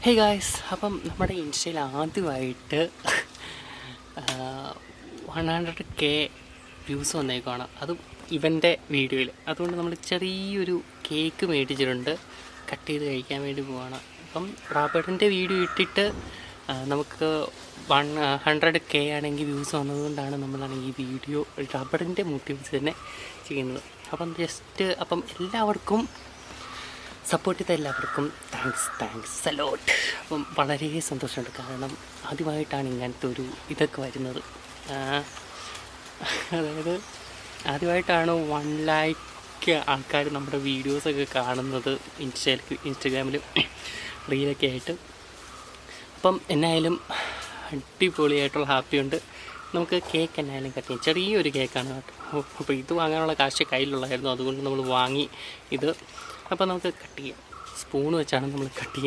Hey guys, അപ്പം നമ്മുടെ ഇൻസ്റ്റയിൽ ആദ്യമായിട്ട് 100K വ്യൂസ് വന്നേക്കുവാണ്. അതും ഇവൻ്റെ വീഡിയോയിൽ. അതുകൊണ്ട് നമ്മൾ ചെറിയൊരു കേക്ക് മേടിച്ചിട്ടുണ്ട്, കട്ട് ചെയ്ത് കഴിക്കാൻ വേണ്ടി പോവാണ്. അപ്പം റാബേട്ടിൻ്റെ വീഡിയോ ഇട്ടിട്ട് നമുക്ക് 100K ആണെങ്കിൽ വ്യൂസ് വന്നതുകൊണ്ടാണ് നമ്മളാണ് ഈ വീഡിയോ റാബേട്ടിൻ്റെ മോട്ടിവേറ്റ് തന്നെ ചെയ്യുന്നത്. അപ്പം എല്ലാവർക്കും സപ്പോർട്ട് ചെയ്ത എല്ലാവർക്കും താങ്ക്സ് അലോട്ട്. അപ്പം വളരെ സന്തോഷമുണ്ട്, കാരണം ആദ്യമായിട്ടാണ് ഇങ്ങനത്തെ ഒരു ഇതൊക്കെ വരുന്നത്. അതായത് ആദ്യമായിട്ടാണ് 1 ലൈക്ക് ആൾക്കാർ നമ്മുടെ വീഡിയോസൊക്കെ കാണുന്നത് ഇൻസ്റ്റഗ്രാമിലും റീലൊക്കെ ആയിട്ട്. അപ്പം എന്നായാലും അടിപൊളിയായിട്ടുള്ള ഹാപ്പിയുണ്ട്. നമുക്ക് കേക്ക് എന്നായാലും കട്ട് ചെയ്യാം. ചെറിയൊരു കേക്കാണ് കേട്ടോ. അപ്പോൾ ഇത് വാങ്ങാനുള്ള കാശ് കയ്യിലുള്ളായിരുന്നു, അതുകൊണ്ട് നമ്മൾ വാങ്ങി ഇത്. അപ്പോൾ നമുക്ക് കട്ട് ചെയ്യാം. സ്പൂൺ വെച്ചാണ് നമ്മൾ കട്ട് ചെയ്യുന്നത്.